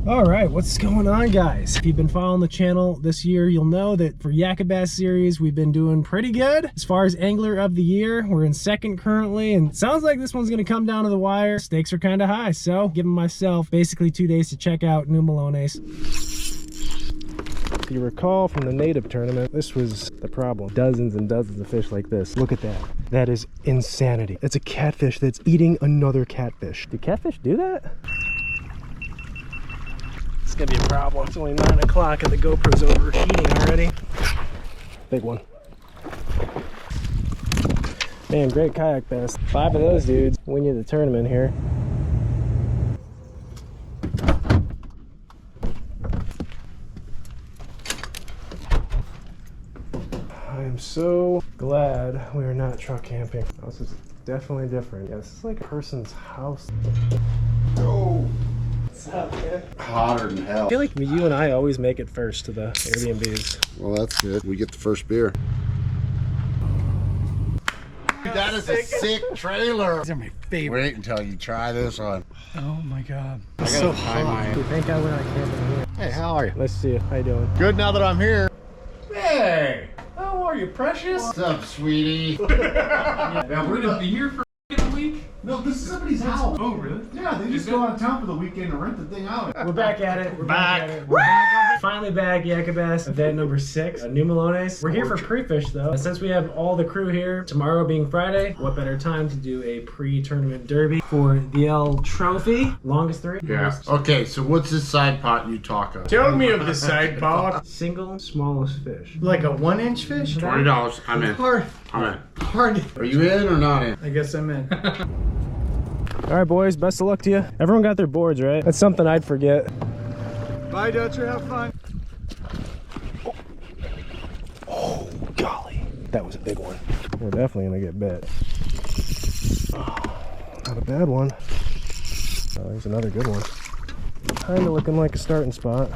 All right, what's going on, guys? If you've been following the channel this year, you'll know that for Yak-a-Bass series, we've been doing pretty good. As far as Angler of the Year, we're in second currently, and it sounds like this one's gonna come down to the wire. Stakes are kind of high, so giving myself basically 2 days to check out new Melones. If you recall from the native tournament, this was the problem. Dozens and dozens of fish like this. Look at that. That is insanity. It's a catfish that's eating another catfish. Do catfish do that? It's gonna be a problem. It's only 9 o'clock and the GoPro's overheating already. Big one. Man, great kayak bass. 5 of those dudes win you the tournament here. I am so glad we are not truck camping. This is definitely different. Yeah, this is like a person's house. Oh! What's up, man? Hotter than hell. I feel like you and I always make it first to the Airbnbs. Well, that's good. We get the first beer. That is a sick trailer. These are my favorite. Wait until you try this one. Oh my god. I gotta tie my... Thank God we're not camping here. Hey, how are you? Let's see. How you doing? Good now that I'm here. Hey! How are you, precious? What's up, sweetie? Now we're gonna be here for a week? No, this is somebody's house. Oh, really? Yeah, they just go out of town for the weekend and rent the thing out. We're back at it. We're back at it. We're back. Finally back, Yak-a-Bass, event number 6, new Melones. We're here for pre-fish though. Since we have all the crew here, tomorrow being Friday, what better time to do a pre-tournament derby for the L Trophy? Longest 3? Yeah. Okay, so what's this side pot you talk of? Tell me of the side pot. Single smallest fish. Like a 1-inch fish? $20. I'm in. Hard. I'm in. Hard. Are you in or not in? I guess I'm in. All right, boys, best of luck to you. Everyone got their boards, right? That's something I'd forget. Bye, Dutcher. Have fun. Oh, golly. That was a big one. We're definitely gonna get bit. Oh, not a bad one. Oh, there's another good one. Kinda looking like a starting spot.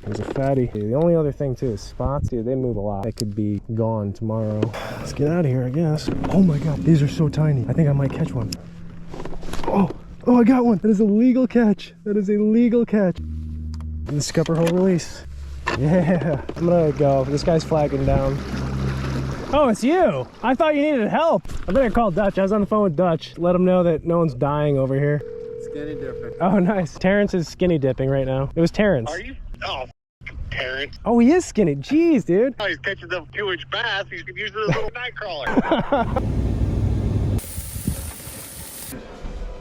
There's a fatty. The only other thing too is spots. Dude, they move a lot. They could be gone tomorrow. Let's get out of here, I guess. Oh my God, these are so tiny. I think I might catch one. Oh, I got one. That is a legal catch. That is a legal catch. And the scupper hole release. Yeah, I'm gonna go. This guy's flagging down. Oh, it's you. I thought you needed help. I better call Dutch. I was on the phone with Dutch. Let him know that no one's dying over here. Skinny dipping. Oh, nice. Terrence is skinny dipping right now. It was Terrence. Are you? Oh, Terrence. Oh, he is skinny. Jeez, dude. Oh, he's catching the 2-inch bass. He's using his little night crawler.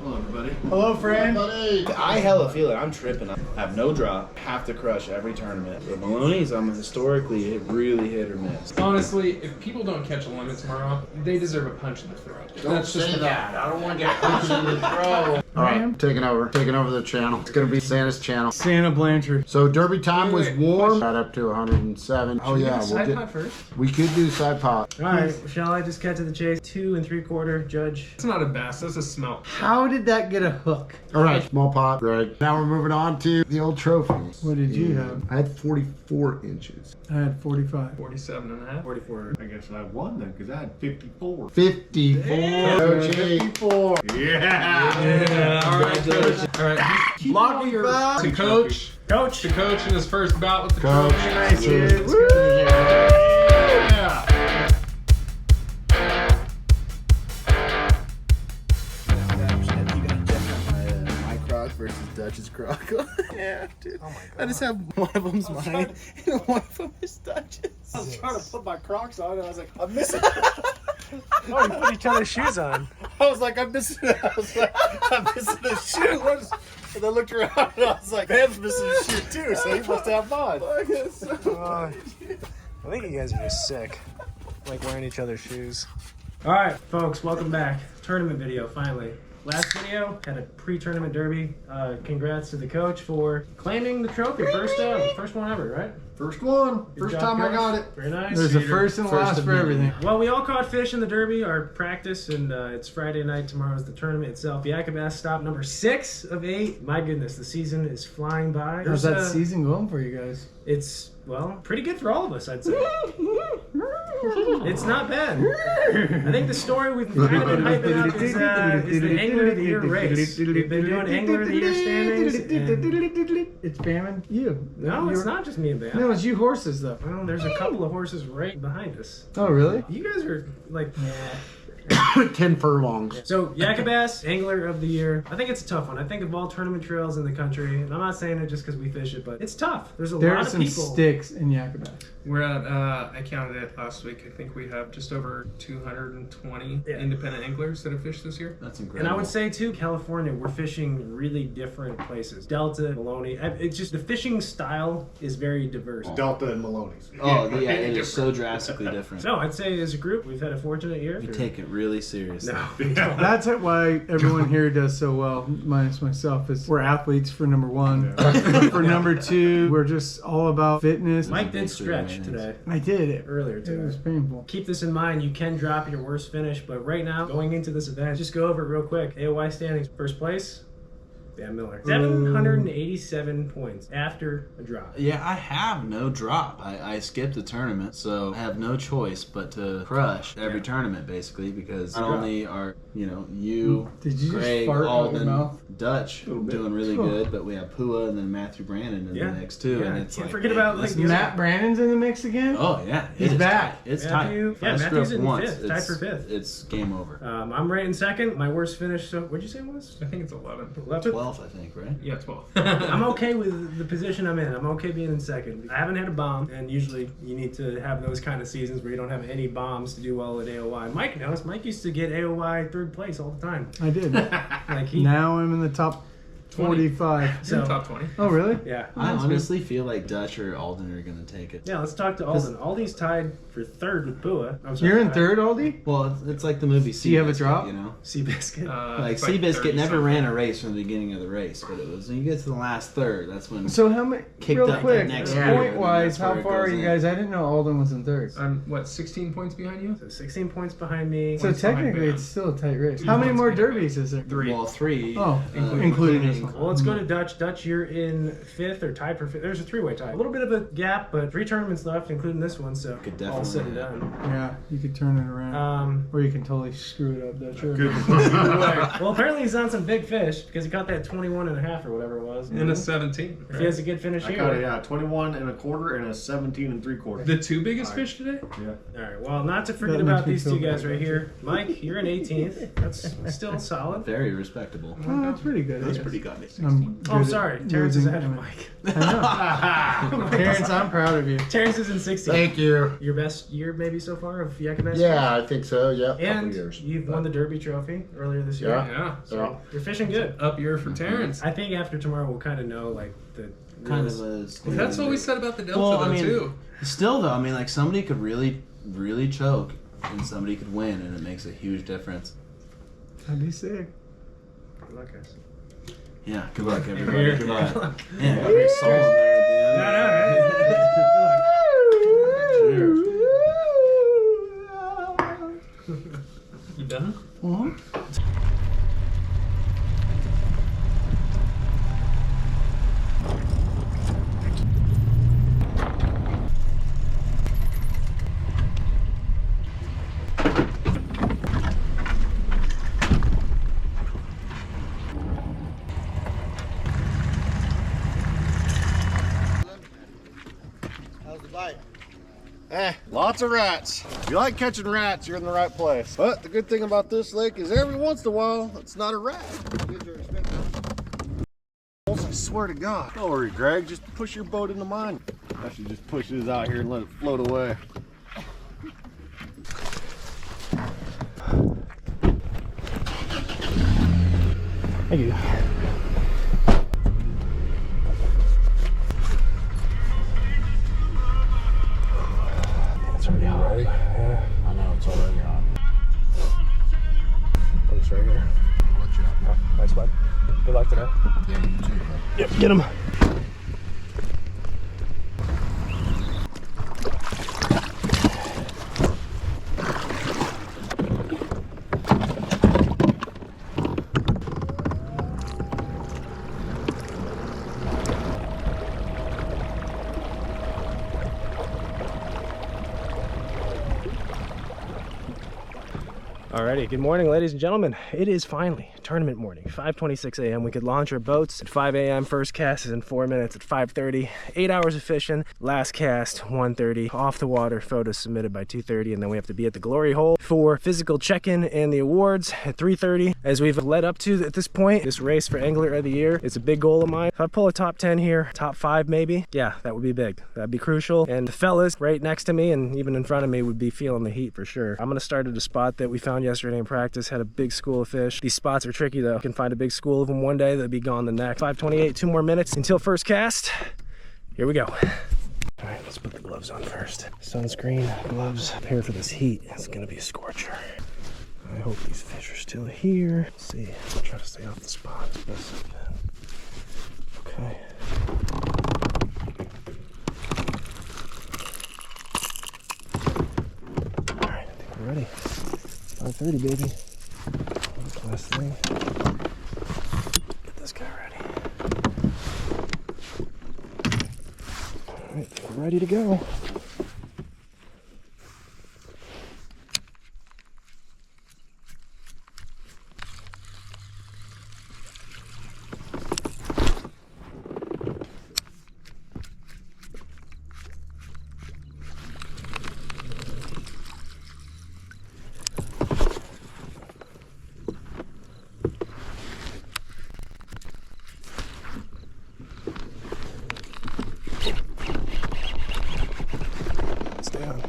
Hello, everybody. Hello, friend. Buddy. I hella feel it. I'm tripping. I have no drop. Have to crush every tournament. But Melones, I'm historically really hit or miss. Honestly, if people don't catch a limit tomorrow, they deserve a punch in the throat. Don't That's just say the that. I don't want to get punched in the throat. All right, taking over the channel. It's gonna be Santa's channel. Santa Blanchard. So derby time was Wait, warm. Got up to 107. Oh yeah, Side pot first? we could do side pot. All right, shall I just cut to the chase? 2 3/4, Judge. It's not a bass, that's a smelt. How did that get a hook? All right, small pot, Greg. Now we're moving on to the old trophies. What did you have? I had 44 inches. I had 45. 47 and a half. 44. I guess I won then because I had 54. 54. OG. 54. Yeah. All right, Coach. All right. Lock your bow. To coach. Coach. To coach in his first bout with the Coach. trophy. Nice, dude. Yeah. My croc versus Dutch's croc. Yeah, dude. Oh my God. I just have one of them's mine and one of them is Dutch's. I was trying to put my Crocs on and I was like, I'm missing. Oh, you put each other's shoes on. I was like, I'm missing the shoe. And I looked around and I was like, Bam's missing a shoe too, so he must have mine. I think you guys are just sick. Like wearing each other's shoes. All right, folks, welcome back. Tournament video, finally. Last video had a pre-tournament derby. Congrats to the coach for claiming the trophy. First one ever, right? First one. Good First job, time Coach. I got it. Very nice. There's a first and a last for everything. Well, we all caught fish in the derby, our practice, and it's Friday night. Tomorrow's the tournament itself. Yak-a-Bass stop number 6 of 8. My goodness, the season is flying by. How's that season going for you guys? It's, well, pretty good for all of us, I'd say. It's not bad. I think the story we've kind of been hyping up is the Angler of the Year race. We've been doing Angler of the Year standings. It's Bam and you. No, it's not just me and Bam. No, it's you horses though. Well, there's a couple of horses right behind us. Oh, really? You guys are like... 10 furlongs. So, Yak-a-Bass, Angler of the Year. I think it's a tough one. I think of all tournament trails in the country, and I'm not saying it just because we fish it, but it's tough. There's a There lot are of some people. sticks in Yak-a-Bass. We're at, I counted it last week. I think we have just over 220 independent anglers that have fished this year. That's incredible. And I would say too, California, we're fishing really different places. Delta, Melones. It's just the fishing style is very diverse. Delta and Melones. Oh, yeah, it is so drastically different. So I'd say as a group, we've had a fortunate year. We take it really seriously. No, we don't. That's why everyone here does so well, minus myself. Is we're athletes for number one. For number two, we're just all about fitness. Mike did stretch today. I did it Earlier It today. was painful. Keep this in mind, you can drop your worst finish, but right now, going into this event, just go over it real quick. AOY standings, first place, Dan Miller. 787 points after a drop. Yeah, I have no drop. I skipped the tournament, so I have no choice but to crush every tournament, basically, because not only are, you, Did you Greg, just fart out Alden, your mouth? Dutch doing really good, but we have Pua and then Matthew Brandon in the next two, and it's can't like, forget about like Matt Brandon's in the mix again? oh yeah, He's it is back. tight. It's Matthew- tight. yeah, If I screw Matthew's up in once, fifth, tied for fifth. It's game over. I'm right in second. My worst finish, so what'd you say it was? I think it's 11. 11th? 12th, I think, right? Yeah, 12. I'm okay with the position I'm in. I'm okay being in second. I haven't had a bomb, and usually you need to have those kind of seasons where you don't have any bombs to do well at AOY. Mike knows. Mike used to get AOY third place all the time. I did. Like he, Now I'm in the top 45. so Top 20. Oh, really? yeah. I honestly feel like Dutch or Alden are gonna take it. Yeah, let's talk to Alden. Alden's tied for third with Pua. I'm sorry, You're in third, Aldi? Well, it's like the movie. Do you have a Seabiscuit, drop? You know, Seabiscuit. like It's like Seabiscuit 30 never something. ran a race from the beginning of the race, but it was when you get to the last third. That's when. So how many, Kicked real up quick, next year, point-wise, and that's how where it far are goes you in. guys? I didn't know Alden was in third. I'm, 16 points behind you? So 16 points behind me. So Points behind technically Bam. it's still a tight race. How many more derbies is there? 3. Well, 3. Oh, including this one. Well, let's go to Dutch. Dutch, you're in fifth or tied for fifth. There's a three-way tie. A little bit of a gap, but 3 tournaments left, including this one, so Could all said and definitely done. Yeah, you could turn it around. Or you can totally screw it up, Dutch. Well, apparently he's on some big fish because he caught that 21 and a half or whatever it was. In a 17. If he has a good finish I here. got a 21 and a quarter and a 17 and 3/4. The 2 biggest fish today? Yeah. All right. Well, not to forget That makes about me these feel two guys bad. right here. Mike, you're in 18th. That's still solid. Very respectable. Oh, that's pretty good. That's I pretty guess. good. I'm Oh, I'm good sorry. at Terrence is losing ahead of them. Mike. I know. Terrence, I'm proud of you. Terrence is in 16th. Thank you. Your best year maybe so far of Yak-a-Bass? Yeah, I think so. Yeah, couple And years. you've won the Derby Trophy earlier this year. Yeah. Yeah. Yeah. You're fishing good. Up year for Terrence. I think after tomorrow we'll kind of know like the Kind real- of as. Well, that's what we said about the Delta, Well, I though, mean, too. still though, I mean, like somebody could really, really choke, and somebody could win, and it makes a huge difference. That'd be sick. Good luck, guys. Yeah. Good luck, everybody. Here. Good luck. Yeah, got very solemn there at the end. You done? How's the bite? Lots of rats. If you like catching rats, you're in the right place. But the good thing about this lake is every once in a while, it's not a rat. I swear to God. Don't worry, Greg. Just push your boat into mine. I should just push his out here and let it float away. Thank you. It's already hot. Yeah. I know it's already hot. It's right here. I'll let you out. Nice bud. Good luck today. Yeah, you too. Yep, get him. Alrighty, good morning, ladies and gentlemen. It is finally tournament morning, 5:26 a.m. We could launch our boats at 5 a.m. First cast is in 4 minutes at 5:30. 8 hours of fishing. Last cast, 1:30. Off the water, photos submitted by 2:30, and then we have to be at the glory hole for physical check-in and the awards at 3:30. As we've led up to at this point, this race for Angler of the Year is a big goal of mine. If I pull a top 10 here, top 5 maybe, yeah, that would be big. That'd be crucial. And the fellas right next to me and even in front of me would be feeling the heat for sure. I'm gonna start at a spot that we found yesterday in practice, had a big school of fish. These spots are tricky though. You can find a big school of them one day, they'll be gone the next. 5:28, 2 more minutes until first cast. Here we go. All right, let's put the gloves on first. Sunscreen, gloves, prepare for this heat. It's gonna be a scorcher. I hope these fish are still here. Let's see, I'll try to stay off the spot as best I can. Okay. All right, I think we're ready. 5:30, baby. Last thing. Get this guy ready. All right, we're ready to go.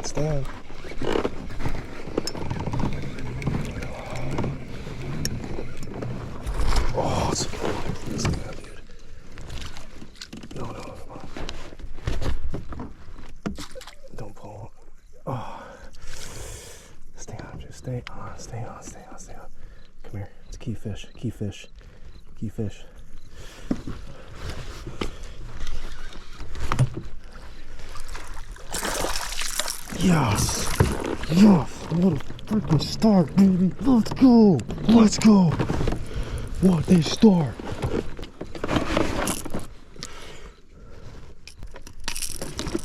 Stay on. Oh, it's good. It's good, dude. No, come on. Don't pull. Oh. Stay on, just stay on. Come here. It's key fish. Yes! What a freaking start, baby! Let's go! What a start!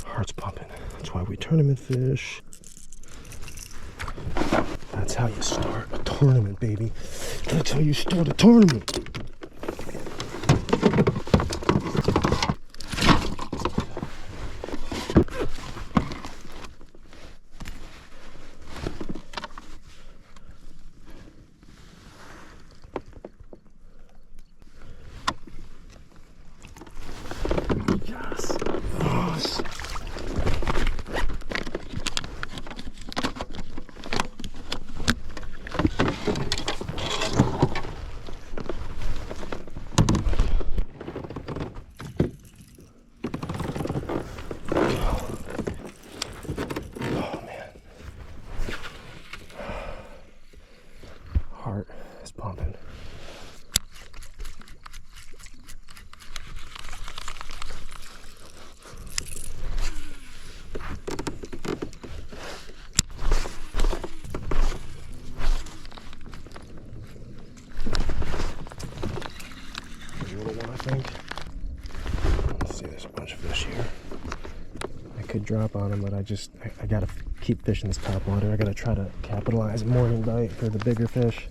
Heart's pumping. That's why we tournament fish. That's how you start a tournament, baby. That's how you start a tournament. Heart is pumping. There's a little one, I think. Let's see, there's a bunch of fish here. I could drop on them, but I gotta keep fishing this top water. I gotta try to capitalize a morning bite for the bigger fish.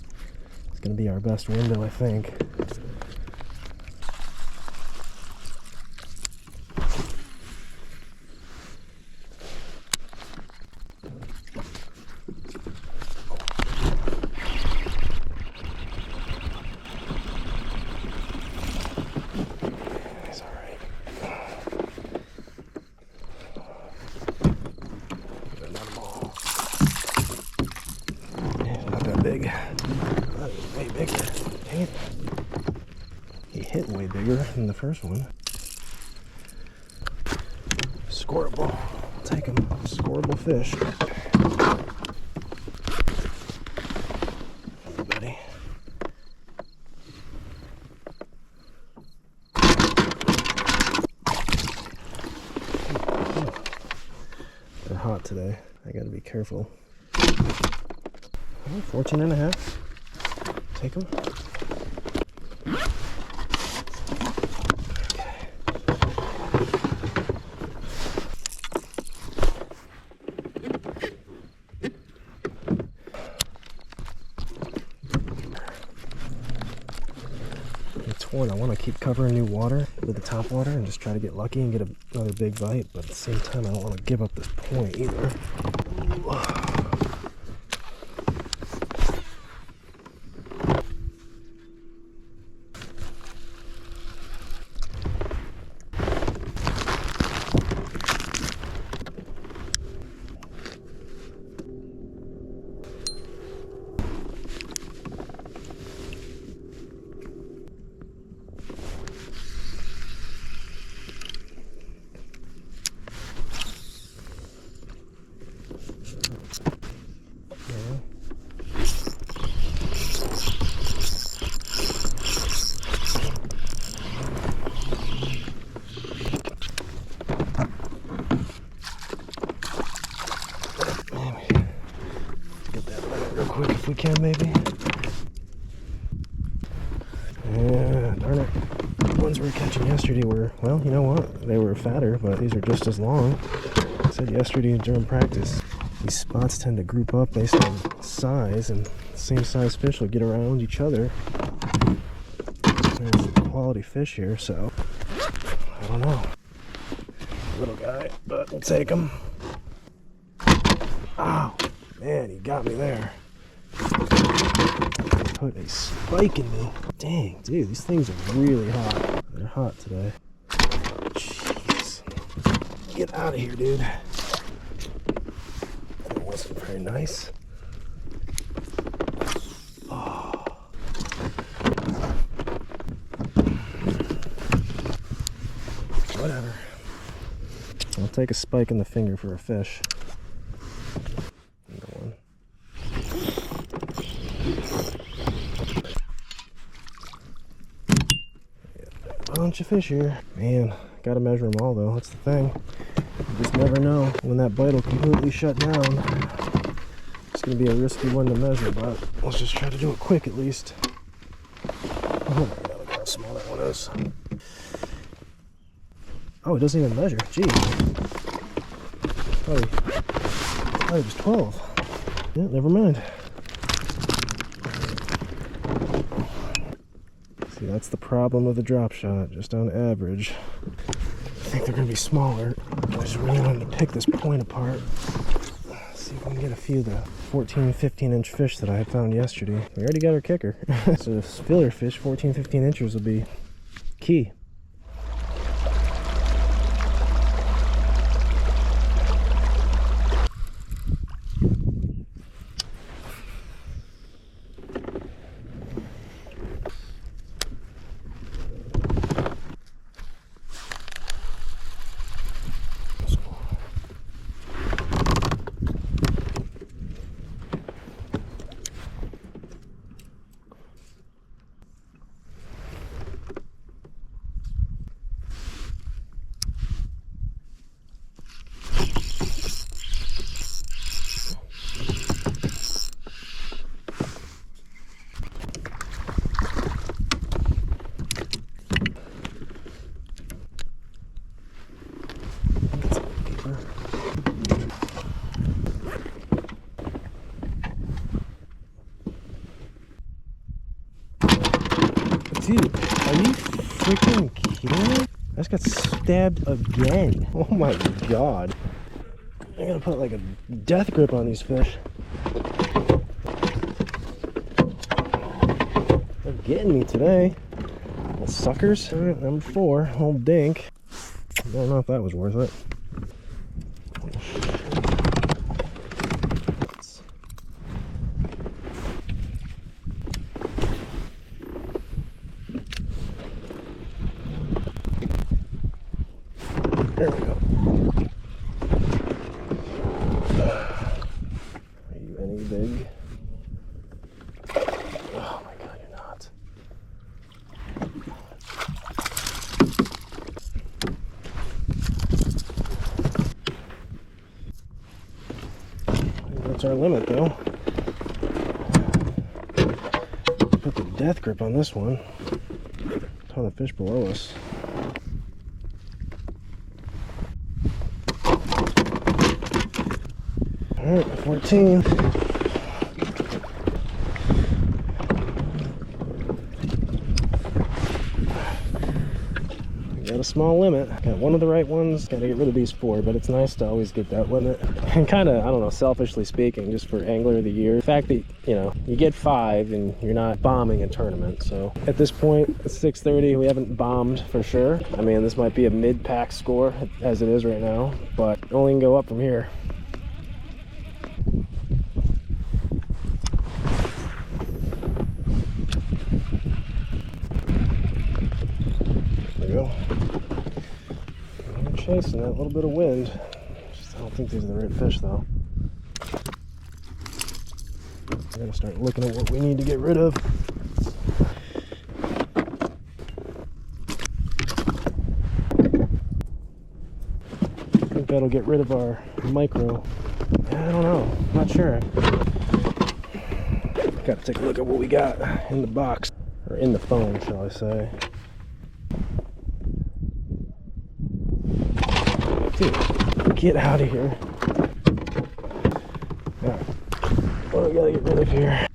It's gonna be our best window, I think. He's all right. Big. That is way bigger. Dang it. He hit way bigger than the first one. Scoreable. I'll take him. Scoreable fish. Hey, buddy. They're hot today. I gotta be careful. 14 and a half. Take them. point. I want to keep covering new water with the top water and just try to get lucky and get another big bite, but at the same time I don't want to give up this point either. Quick if we can, maybe. Yeah, darn it. The ones we were catching yesterday were, well, you know what? They were fatter, but these are just as long. I said yesterday during practice, these spots tend to group up based on size, and the same size fish will get around each other. There's a quality fish here, so I don't know. Little guy, but we'll take him. Ow, man, he got me there. Put a spike in me. Dang, dude, these things are really hot. They're hot today. Jeez. Get out of here, dude. That wasn't very nice. Oh. Whatever. I'll take a spike in the finger for a fish. Bunch of fish here. Man, gotta measure them all though. That's the thing. You just never know when that bite will completely shut down. It's gonna be a risky one to measure, but let's just try to do it quick at least. Oh my god, look how small that one is. Oh, it doesn't even measure. Gee. Oh, it was 12. Yeah, never mind. See, that's the problem with the drop shot, just on average. I think they're going to be smaller. I just really wanted to pick this point apart. See if we can get a few of the 14, 15-inch fish that I had found yesterday. We already got our kicker. So filler fish, 14, 15 inches will be key. Dude, are you freaking kidding me? I just got stabbed again. Oh my god. I'm gonna put like a death grip on these fish. They're getting me today. Little suckers. All right, number 4, old dink. I don't know if that was worth it. There we go. Are you any big? Oh my god, you're not. That's our limit though. Put the death grip on this one. A ton of fish below us. Alright, 14. got a small limit. Got one of the right ones. Got to get rid of these 4, but it's nice to always get that limit. And kind of, I don't know, selfishly speaking, just for Angler of the Year, the fact that, you know, you get 5 and you're not bombing a tournament. So at this point, it's 6:30. We haven't bombed for sure. I mean, this might be a mid-pack score as it is right now, but only can go up from here. There we go. We're chasing that little bit of wind. Just, I don't think these are the right fish though. We're gonna start looking at what we need to get rid of. I think that'll get rid of our micro. I don't know, not sure. Gotta take a look at what we got in the box, or in the phone, shall I say. Dude, get out of here. Alright, what do we gotta get rid of here?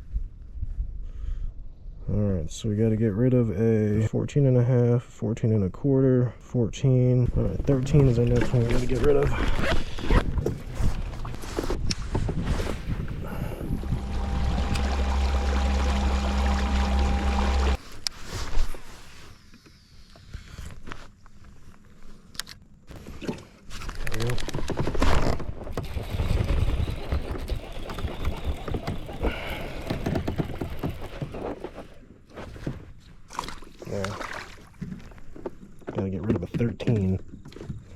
Alright, so we gotta get rid of a 14 and a half, 14 and a quarter, 14. Alright, 13 is our next one we gotta get rid of. Yeah. Gotta get rid of a 13.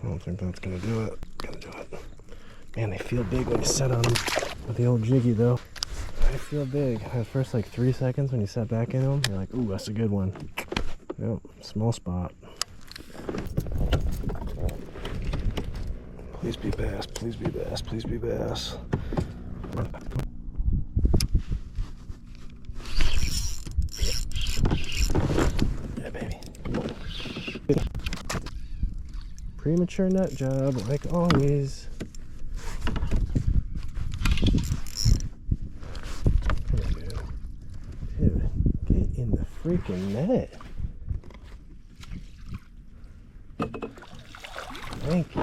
I don't think that's gonna do it. Gonna do it. Man, they feel big when you set on them with the old jiggy though. They feel big. The first like 3 seconds when you set back in them, you're like, ooh, that's a good one. Yep, small spot. Please be bass, please be bass, please be bass. Yeah, baby. Premature nut job, like always. Dude, get in the freaking net. Thank you.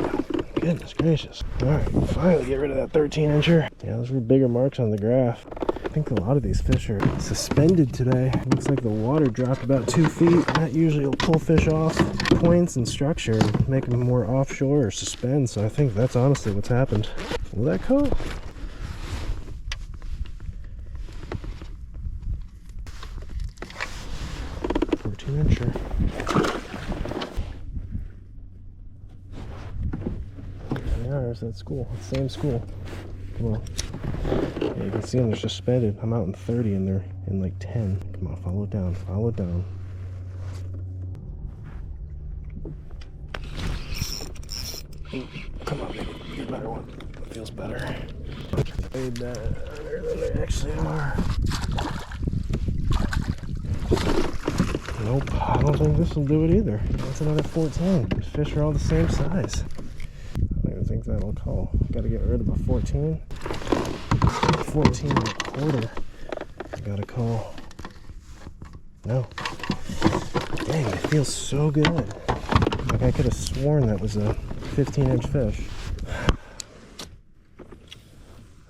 Goodness gracious. Alright, finally get rid of that 13-incher. Yeah, those were bigger marks on the graph. I think a lot of these fish are suspended today. Looks like the water dropped about 2 feet. That usually will pull fish off points and structure and make them more offshore or suspend. So I think that's honestly what's happened. Will that coat? There's that school, same school. Come on. Yeah, you can see them, they're suspended. I'm out in 30 and they're in like 10. Come on, follow it down, follow it down. Come on, baby, get a better one. It feels better. Way better than they actually are. Nope, I don't think this will do it either. That's another 14. These fish are all the same size. I think that'll call. Gotta get rid of a 14. 14 and a quarter. I gotta call. No. Dang, it feels so good. Like I could have sworn that was a 15-inch fish.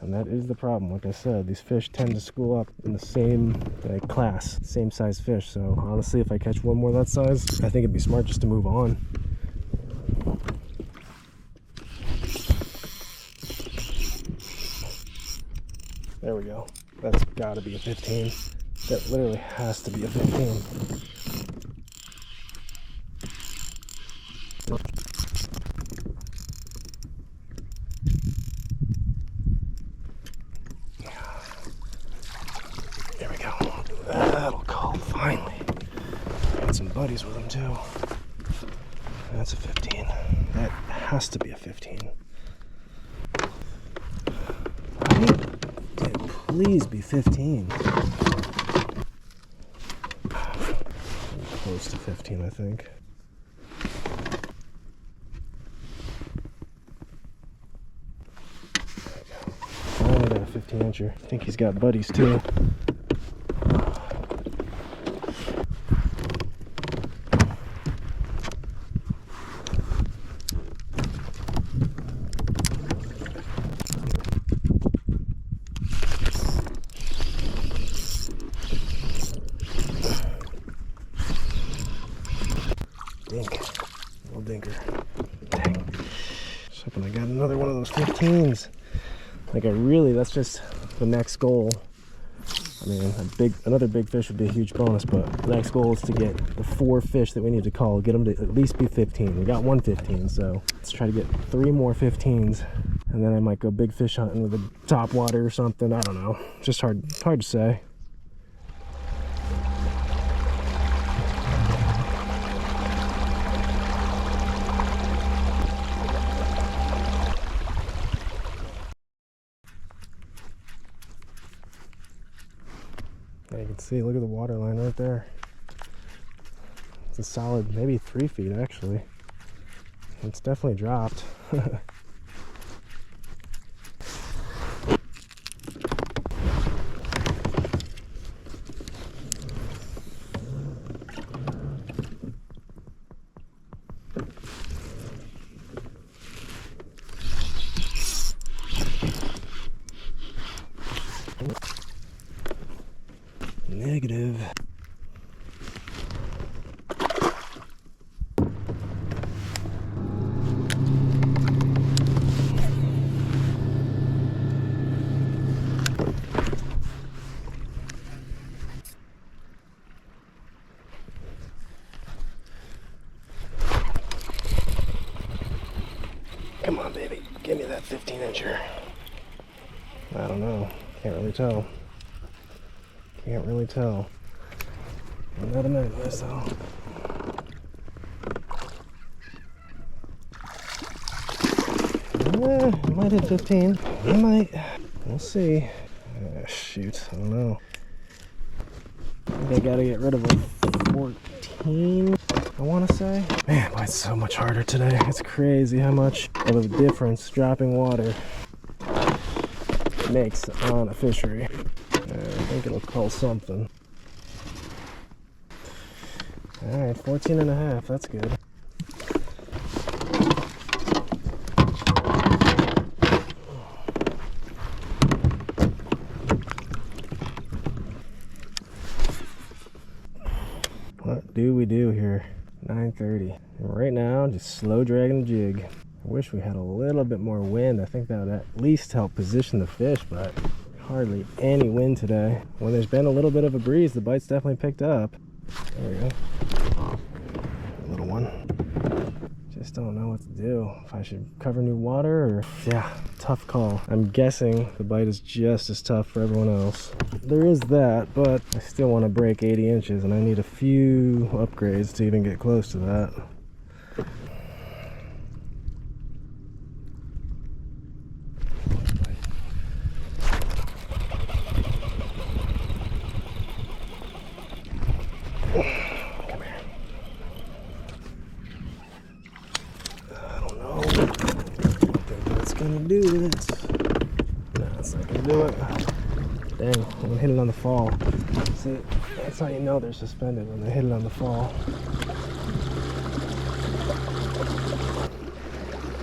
And that is the problem. Like I said, these fish tend to school up in the same class, same size fish. So honestly, if I catch one more that size, I think it'd be smart just to move on. There we go. That's gotta be a 15. That literally has to be a 15. There we go. That'll call finally. Got some buddies with them too. That's a 15. That has to be a 15. Right? Please be 15. Close to 15, I think. There we go. Finally got a 15-incher. I think he's got buddies too. Dink. Little dinker. Dang. Just hoping I got another one of those 15s. Like that's just the next goal. I mean, another big fish would be a huge bonus, but the next goal is to get the 4 fish that we need to call, get them to at least be 15. We got 1 15, so let's try to get 3 more 15s, and then I might go big fish hunting with a top water or something. I don't know. Just hard to say. You can see, look at the water line right there. It's a solid, maybe 3 feet actually. It's definitely dropped. Negative. Come on, baby. Give me that 15-incher. I don't know. Can't really tell. Can't really tell. Not a minute, so. It might hit 15. It might. We'll see. Shoot, I don't know. I think I gotta get rid of a 14, I want to say. Man, boy, it's so much harder today. It's crazy how much of a difference dropping water makes on a fishery. I think it'll call something. Alright, 14.5, that's good. What do we do here? 9:30. And right now, just slow dragging the jig. I wish we had a little bit more wind. I think that would at least help position the fish, but hardly any wind today. When there's been a little bit of a breeze, the bite's definitely picked up. There we go. Little one. Just don't know what to do. If I should cover new water or... Yeah, tough call. I'm guessing the bite is just as tough for everyone else. There is that, but I still want to break 80 inches and I need a few upgrades to even get close to that. Do it. No, it's not gonna do it. Dang, I'm gonna hit it on the fall. See, that's how you know they're suspended, when they hit it on the fall.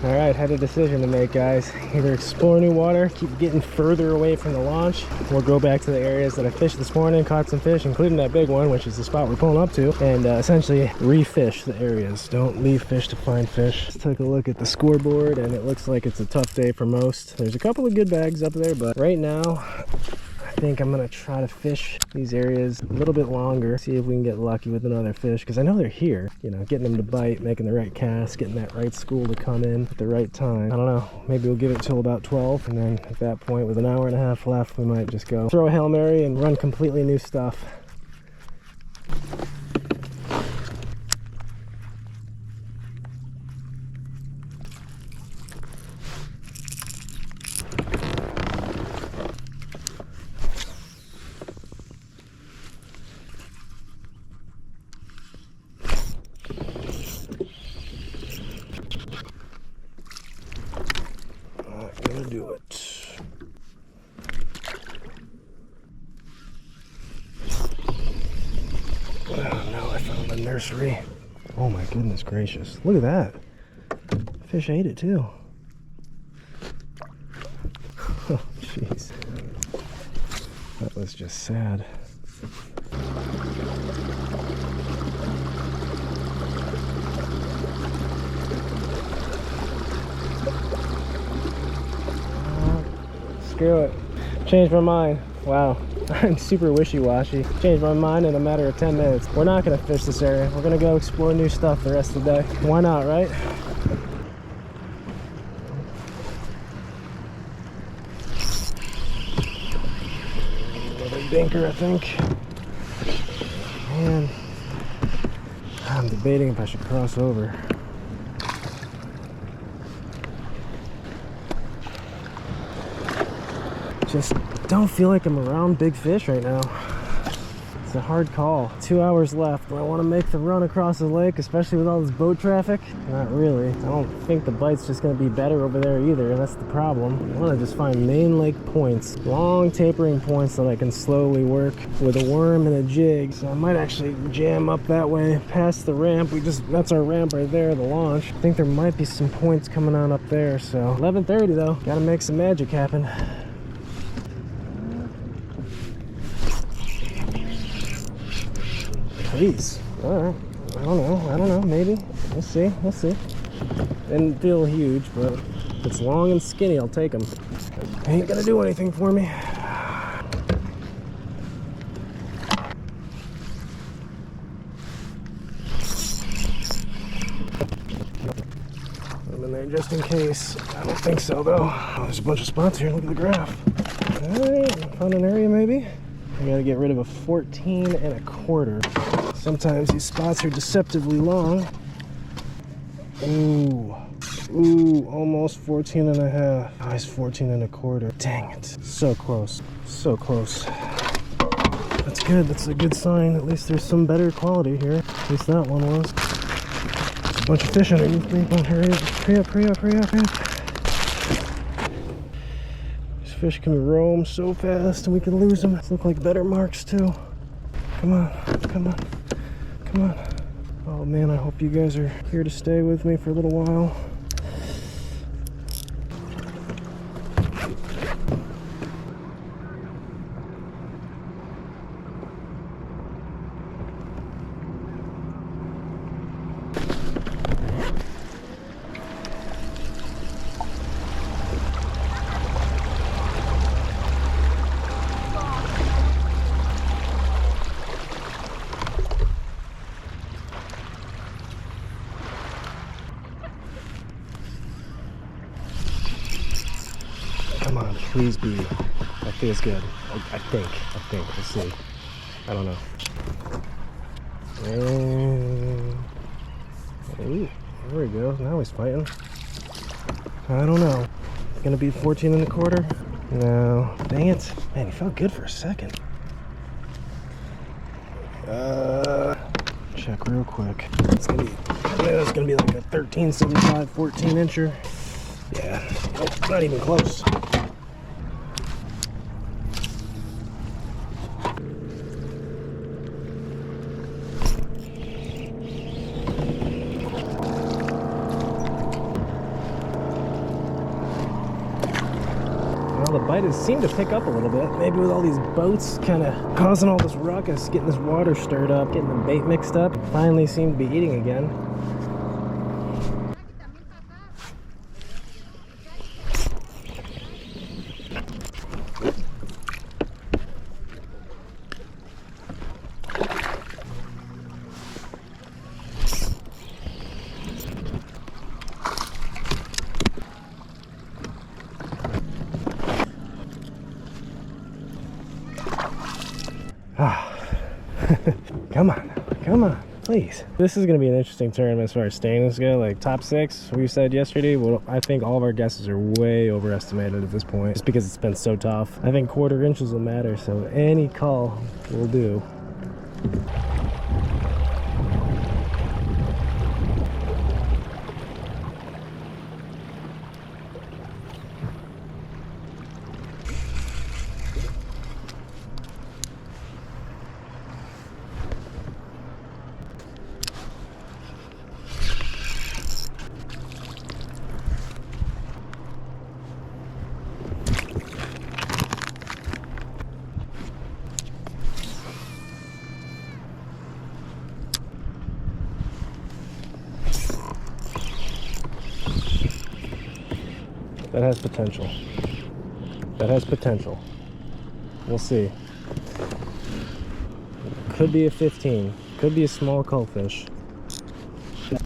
Alright, had a decision to make, guys. Either explore new water, keep getting further away from the launch, or go back to the areas that I fished this morning, caught some fish, including that big one, which is the spot we're pulling up to, and essentially re-fish the areas. Don't leave fish to find fish. Let's take a look at the scoreboard, and it looks like it's a tough day for most. There's a couple of good bags up there, but right now, I think I'm gonna try to fish these areas a little bit longer, see if we can get lucky with another fish, because I know they're here. You know, getting them to bite, making the right cast, getting that right school to come in at the right time. I don't know, maybe we'll give it till about 12, and then at that point, with an hour and a half left, we might just go throw a Hail Mary and run completely new stuff. Do it. Oh no, I found the nursery. Oh my goodness gracious. Look at that. Fish ate it too. Oh jeez. That was just sad. screw it. Changed my mind. Wow. I'm super wishy-washy. Changed my mind in a matter of 10 minutes. We're not gonna fish this area. We're gonna go explore new stuff the rest of the day. Why not, right? Another dinker, I think. Man, I'm debating if I should cross over. Just don't feel like I'm around big fish right now. It's a hard call. 2 hours left. Do I want to make the run across the lake, especially with all this boat traffic? Not really. I don't think the bite's just going to be better over there either. That's the problem. I want to just find main lake points, long tapering points that I can slowly work with a worm and a jig. So I might actually jam up that way past the ramp. That's our ramp right there, the launch. I think there might be some points coming on up there. So 11:30 though. Got to make some magic happen. Please. Alright. I don't know. Maybe. We'll see. Didn't feel huge, but if it's long and skinny, I'll take them. Ain't gonna do anything for me. I'm in there just in case. I don't think so, though. Oh, there's a bunch of spots here. Look at the graph. Alright. Found an area, maybe. I gotta get rid of a 14.25. Sometimes these spots are deceptively long. Ooh, almost 14.5. Oh, he's 14.25. Dang it. So close. So close. That's good. That's a good sign. At least there's some better quality here. At least that one was. There's a bunch of fish underneath me. Come on, hurry up. Hurry up. These fish can roam so fast and we can lose them. These look like better marks too. Come on. Oh man, I hope you guys are here to stay with me for a little while. Come on, please be. That feels good. I think. We'll see. I don't know. And... Ooh, there we go. Now he's fighting. I don't know. It's gonna be 14.25. No. Dang it. Man, he felt good for a second. Check real quick. It's gonna be like a 13.75, 14-incher. Yeah. Nope, not even close. The bite has seemed to pick up a little bit. Maybe with all these boats kind of causing all this ruckus, getting this water stirred up, getting the bait mixed up. Finally seemed to be eating again. Come on, please. This is going to be an interesting tournament as far as standings go. Like top 6, we said yesterday. Well, I think all of our guesses are way overestimated at this point, just because it's been so tough. I think quarter inches will matter, so any call will do. That has potential. that has potential. We'll see. Could be a 15. Could be a small cullfish. They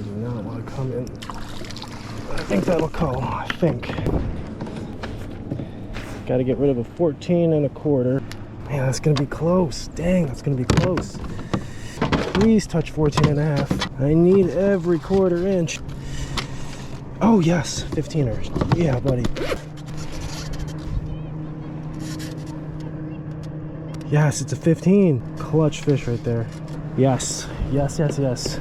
do not want to come in. I think that'll cull. I think. Got to get rid of a 14 1/4. Man, that's gonna be close. Dang, that's gonna be close. Please touch 14 1/2. I need every 1/4 inch. Oh yes, 15er. Yeah, buddy. Yes, it's a 15. Clutch fish right there. Yes, yes, yes, yes.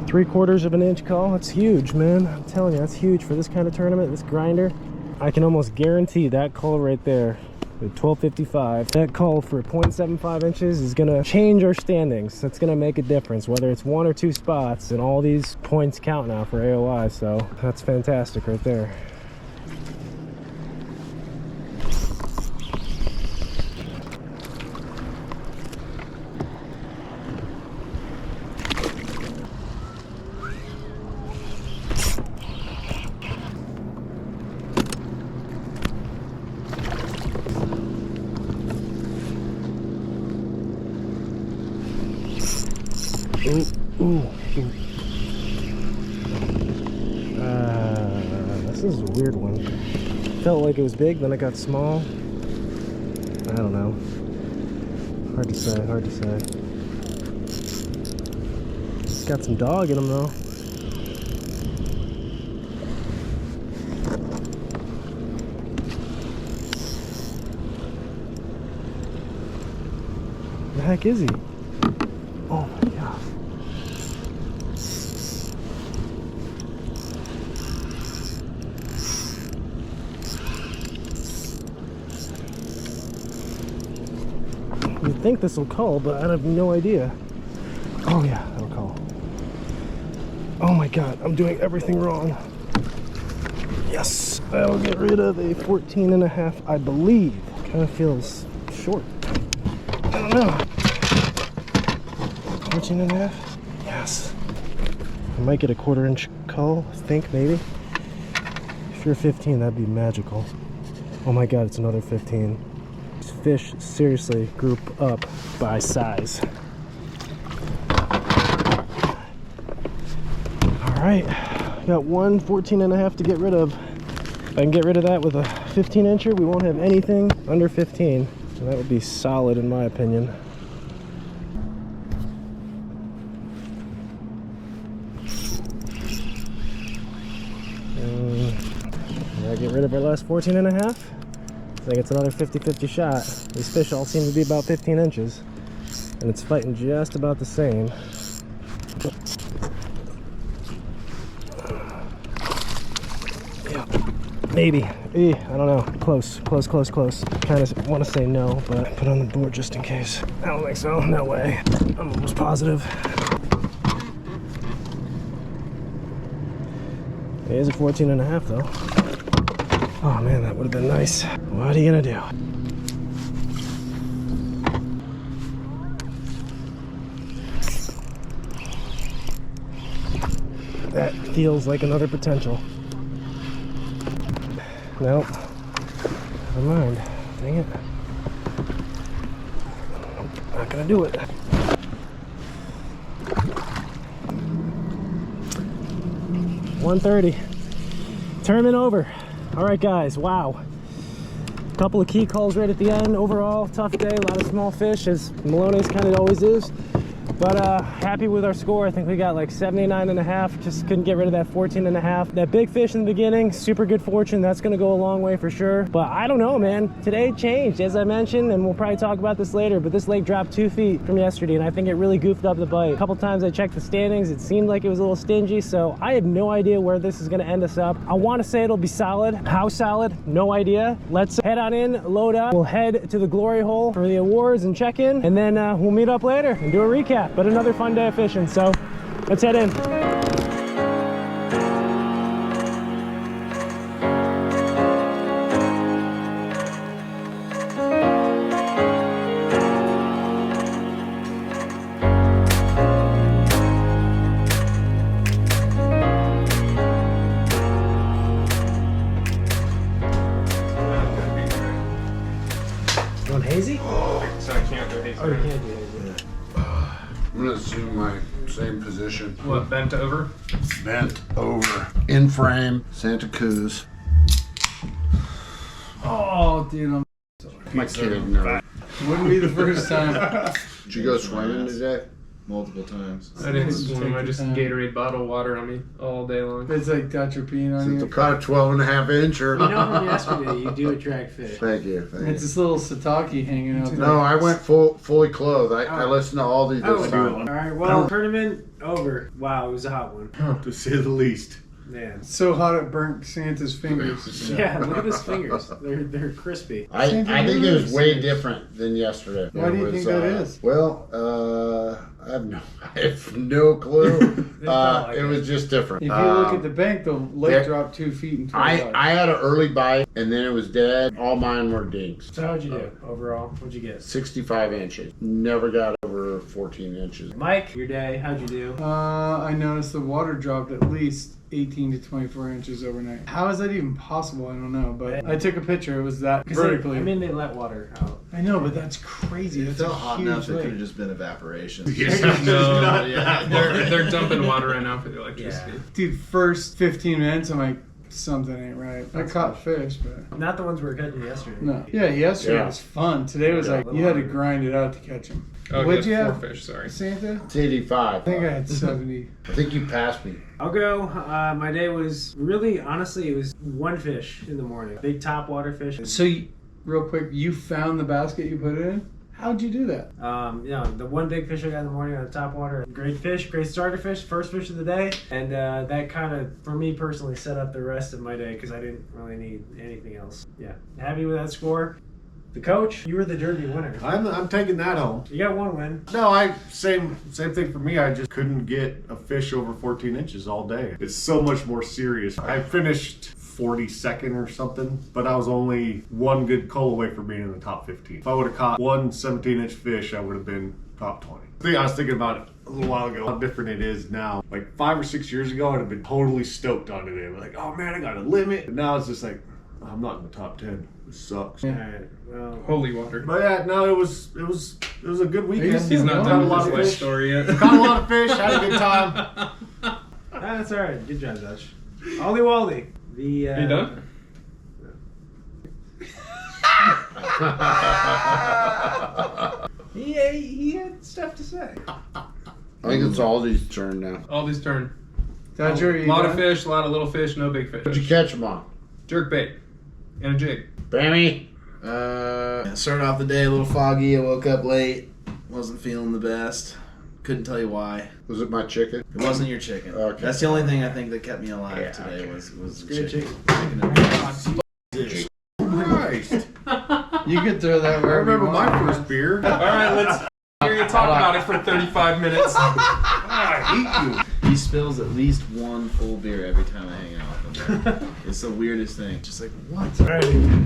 3/4 of an inch cull. That's huge, man. I'm telling you, that's huge for this kind of tournament, this grinder. I can almost guarantee that cull right there, at 12.55, that cull for 0.75 inches is gonna change our standings. That's gonna make a difference, whether it's 1 or 2 spots, and all these points count now for AOI, so that's fantastic right there. This is a weird one. Felt like it was big, then it got small. I don't know. Hard to say, hard to say. It's got some dog in them though. The heck is he? Oh my god. You'd think this will cull, but I have no idea. Oh yeah, that'll cull. Oh my god, I'm doing everything wrong. Yes, I'll get rid of a 14 1/2, I believe. Kind of feels short. I don't know. 14 1/2? Yes. I might get a 1/4 inch cull, I think, maybe. If you're 15, that'd be magical. Oh my god, it's another 15. These fish seriously group up by size. Alright, got one 14 1/2 to get rid of. If I can get rid of that with a 15 incher, we won't have anything under 15. And that would be solid in my opinion. I get rid of our last 14 1/2. I think it's another 50-50 shot. These fish all seem to be about 15 inches. And it's fighting just about the same. Yeah, maybe. I don't know. Close, close, close, close. Kind of want to say no, but put on the board just in case. I don't think so. No way. I'm almost positive. It is a 14 1/2 though. Oh man, that would have been nice. What are you gonna do? That feels like another potential. Nope. Never mind. Dang it. Not gonna do it. $130. Tournament over. All right, guys. Wow. A couple of key calls right at the end. Overall, tough day. A lot of small fish, as Melones kind of always is. But happy with our score. I think we got like 79 1/2. Just couldn't get rid of that 14 1/2. That big fish in the beginning, super good fortune. That's going to go a long way for sure. But I don't know, man. Today changed, as I mentioned, and we'll probably talk about this later. But this lake dropped 2 feet from yesterday, and I think it really goofed up the bite. A couple times I checked the standings. It seemed like it was a little stingy, so I have no idea where this is going to end us up. I want to say it'll be solid. How solid? No idea. Let's head on in, load up. We'll head to the glory hole for the awards and check in, and then we'll meet up later and do a recap. But another fun day of fishing, so let's head in. You want hazy? So I can't do hazy. Oh, you can't do hazy. I'm gonna assume my same position. What, bent over? Bent over. In frame. Santa Cruz. Oh, dude, I'm My kid never. wouldn't be the first time. Did you go swimming today? Multiple times. I didn't swim. I Take just your time. Gatorade bottle water on me all day long. It's like atropine on It's you. caught a 12.5 incher. You know from yesterday, you do attract fish. Thank you. Thank It's you. this little Sataki hanging out there. No, I went fully clothed. I listened to all these this time. All right, well, tournament over. Wow, it was a hot one. To say the least. Man. So hot it burnt Santa's fingers. Yeah, look at his fingers. They're crispy. I think it was way different than yesterday. Why do you It was, think that is? Well, I have no clue. like it was just different. If you look at the bank, the lake there- dropped 2 feet in 12 hours. I had an early bite and then it was dead. All mine were dinks. So how'd you do overall? What'd you get? 65 inches. Never got over 14 inches. Mike, your day, how'd you do? I noticed the water dropped at least 18 to 24 inches overnight. How is that even possible? I don't know, but I took a picture. It was that vertically. They let water out. I know, but that's crazy. It That's felt a hot huge enough it lake. could have just been evaporation. No, yeah, they're dumping water right now for the electricity. Dude, first 15 minutes, I'm like, something ain't right. I caught fish, but Not the ones we were catching yesterday. no. Yeah, yesterday Yeah. was fun. Today was like, you had to grind it out to catch them. Oh, What'd you you have? 4 fish, sorry. Santa? It's 85. I think I had 70. I think you passed me. I'll go. My day was really, honestly, it was one fish in the morning. Big topwater fish. So, real quick, you found the basket you put it in? How'd you do that? The one big fish I got in the morning on the topwater. Great fish, great starter fish, first fish of the day. And that kind of, for me personally, set up the rest of my day because I didn't really need anything else. Yeah. Happy with that score. The coach, you were the Derby winner. I'm taking that home. You got one win. No, same thing for me. I just couldn't get a fish over 14 inches all day. It's so much more serious. I finished 42nd or something, but I was only one good cull away from being in the top 15. If I would have caught one 17-inch fish, I would have been top 20. I was thinking about it a little while ago, how different it is now. Like 5 or 6 years ago, I'd have been totally stoked on it. Like, oh man, I got a limit. And now it's just like, I'm not in the top 10. This sucks. All right. Well, Holy water. But yeah, no, it was a good weekend. He's not Caught done a with lot his of life fish. story yet. Caught a lot of fish. Had a good time. that's all right. Good job, Dutch. Ollie Waldy. The You done? he had stuff to say. I think it's Aldi's turn now. Aldi's turn. Dodger, A lot of fish, a lot of little fish, no big fish. What'd you catch them on? Jerk bait and a jig. Bammy? Started off the day a little foggy. I woke up late. Wasn't feeling the best. Couldn't tell you why. Was it my chicken? It wasn't your chicken. Okay. That's the only thing I think that kept me alive Yeah, today okay. was Great chicken. chicken. Christ. You could throw that I wherever remember you my want. first beer. All right, let's hear you talk about it for 35 minutes. I hate you. He spills at least one full beer every time I hang out with him. It's the weirdest thing. Just like, what? All right.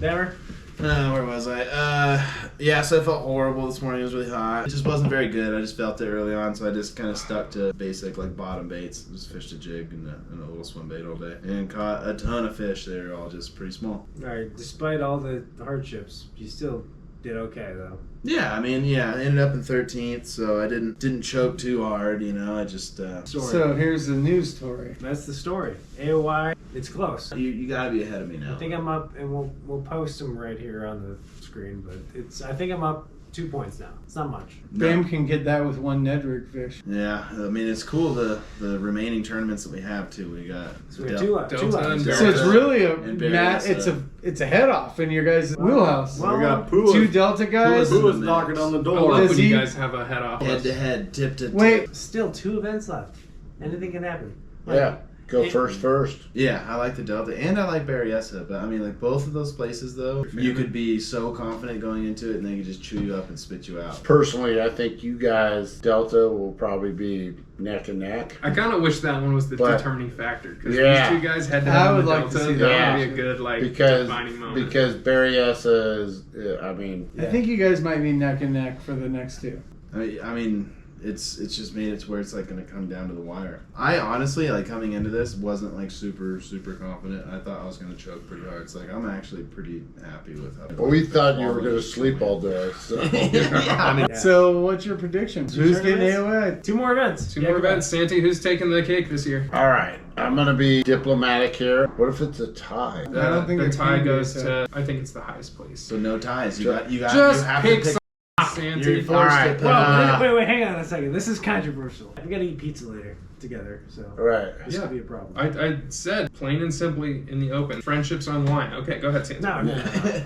Never. Where was I? Yeah, so I felt horrible this morning. It was really hot. It just wasn't very good. I just felt it early on, so I just kind of stuck to basic, like, bottom baits. Just fished a jig and a little swim bait all day. And caught a ton of fish. They were all just pretty small. All right. Despite all the hardships, you still did okay, though. Yeah, I mean, I ended up in 13th, so I didn't choke too hard, you know. I just... Story. So here's the news story. That's the story. AOY, it's close. You gotta be ahead of me now. I think I'm up, and we'll post them right here on the screen. But I think I'm up 2 points now. It's not much. Bam can get that with one Ned rig fish. Yeah, I mean, it's cool, the remaining tournaments that we have, too. We got... So we have two left. Delta and So it's really And Barry, it's a head off in your guys' wheelhouse. Well, We got Pua. Two Delta guys. Pua's- Pua's knocking on the I door. love Does when he- you guys have a head off. head-to-head, tip-to-tip. Wait, Still 2 events left. Anything can happen. Yeah. Go first. Yeah, I like the Delta, and I like Berryessa, but I mean, like, both of those places, though, you could be so confident going into it, and they could just chew you up and spit you out. Personally, I think you guys, Delta, will probably be neck and neck. I kind of wish that one was the But- determining factor because Yeah. these two guys had to I have would the like to Delta. see That that. would be a good Because defining moment. because Berryessa is, I mean, I think you guys might be neck and neck for the next two. I mean, it's just made it to where it's like going to come down to the wire. I honestly, like, coming into this, wasn't like super confident. I thought I was going to choke pretty hard. It's like, I'm actually pretty happy with how. Well, we thought you were going to sleep all day. So. I mean, So what's your predictions? Who's getting AOA? 2 more events. Two more events. Santi, who's taking the cake this year? All right, I'm going to be diplomatic here. What if it's a tie? I don't think the it tie can be goes a to. I think it's the highest place. so no ties. You have Pick to pick. Santi. You're forced All right. to pick. Wait, hang on a second. This is controversial. We gotta eat pizza later together, so Right. this could be a problem. I said plain and simply in the open. Friendships online. Okay, go ahead, Santi. No.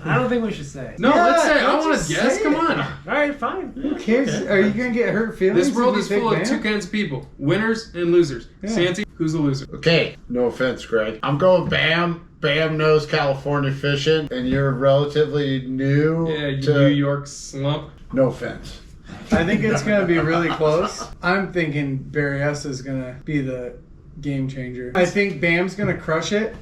I don't think we should say. No, let's say. I let's want just to guess. say Come it. on. All right, fine. Who cares? Are you gonna get hurt feelings? This world if is you full pick of two Bam? kinds of people: winners and losers. Yeah. Santi, who's the loser? Okay, no offense, Greg. I'm going Bam. Bam knows California fishing, and you're relatively new Yeah, you to... New York slump. No offense. I think it's gonna be really close. I'm thinking Berryessa is gonna be the game changer. I think Bam's gonna crush it,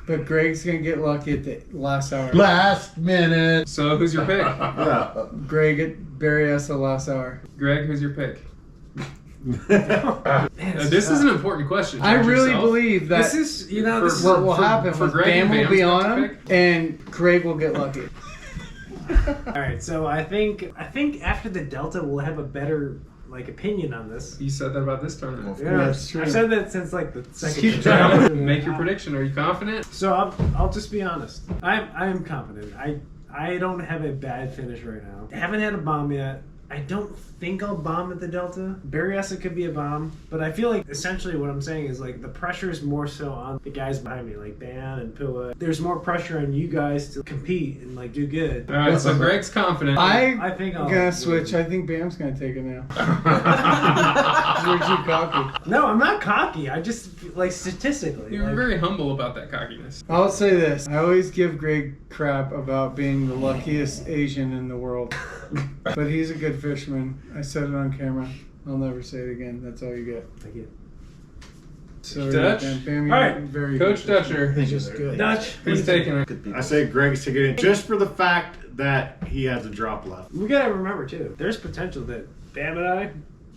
but Greg's gonna get lucky at the last hour. Last minute. So who's your pick? Greg at Berryessa last hour. Greg, who's your pick? This is an important question. I Judge really yourself. believe that This is, you know, this is what will happen for was Greg Bam and will be Bam's on got him, to and Greg will get lucky. all right. So I think after the Delta, we'll have a better opinion on this. You said that about this tournament. Yeah, that's true. I've said that since the second. keep tournament. trying. Make your prediction. Are you confident? So I'll just be honest. I am confident. I don't have a bad finish right now. I haven't had a bomb yet. I don't think I'll bomb at the Delta. Berryessa could be a bomb, but I feel like essentially what I'm saying is the pressure is more so on the guys behind me, like Dan and Pua. There's more pressure on you guys to compete and do good. All right, so Greg's confident. I think I'll gonna switch. I think Bam's gonna take it now. You're too cocky. No, I'm not cocky. I just statistically. You're very humble about that cockiness. I'll say this. I always give Greg crap about being the luckiest Asian in the world. But he's a good fisherman. I said it on camera. I'll never say it again. That's all you get. Thank you. So Dutch? Bam, you're All right. very Coach good. Dutcher. He's Just good. Dutch, Who's taking it? I say Greg's taking it just for the fact that he has a drop left. we gotta remember too. There's potential that Bam and I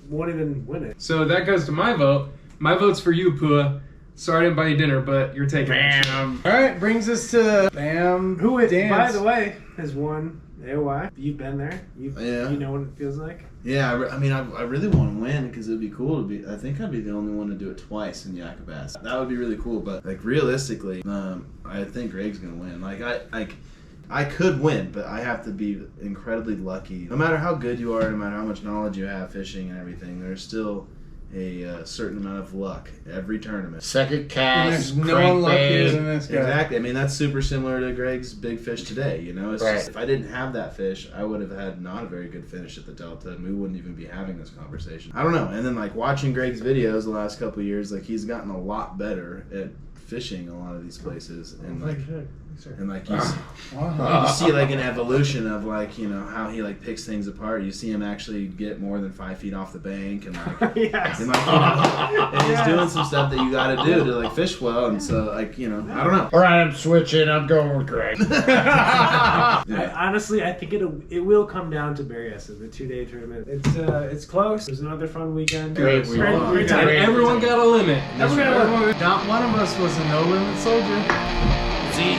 won't even win it. So that goes to my vote. My vote's for you, Pua. Sorry I didn't buy you dinner, but you're taking it. All right, brings us to Bam. Who, dance. by the way, has won AOY. You've been there. Yeah. You know what it feels like. Yeah, I mean, I really want to win because it would be cool to be. I think I'd be the only one to do it twice in Yak-a-Bass. That would be really cool. But realistically, I think Greg's gonna win. I could win, but I have to be incredibly lucky. No matter how good you are, no matter how much knowledge you have fishing and everything, there's still a certain amount of luck every tournament. Second And cast. there's no one luckier than this guy. Exactly. I mean, that's super similar to Greg's big fish today. You know, it's Right. just, if I didn't have that fish, I would have had not a very good finish at the Delta, and we wouldn't even be having this conversation. I don't know. And then watching Greg's videos the last couple of years, he's gotten a lot better at fishing a lot of these places, and you see an evolution of how he picks things apart. You see him actually get more than 5 feet off the bank, and Yes. and he's doing some stuff that you got to do to fish well. And so I don't know. All right, I'm switching. I'm going with Greg. Honestly, I think it will come down to Berryessa, the 2-day tournament. It's close. It was another fun weekend. Great Great time. Great. Everyone got a limit. Not one of us was a no-limit soldier. See,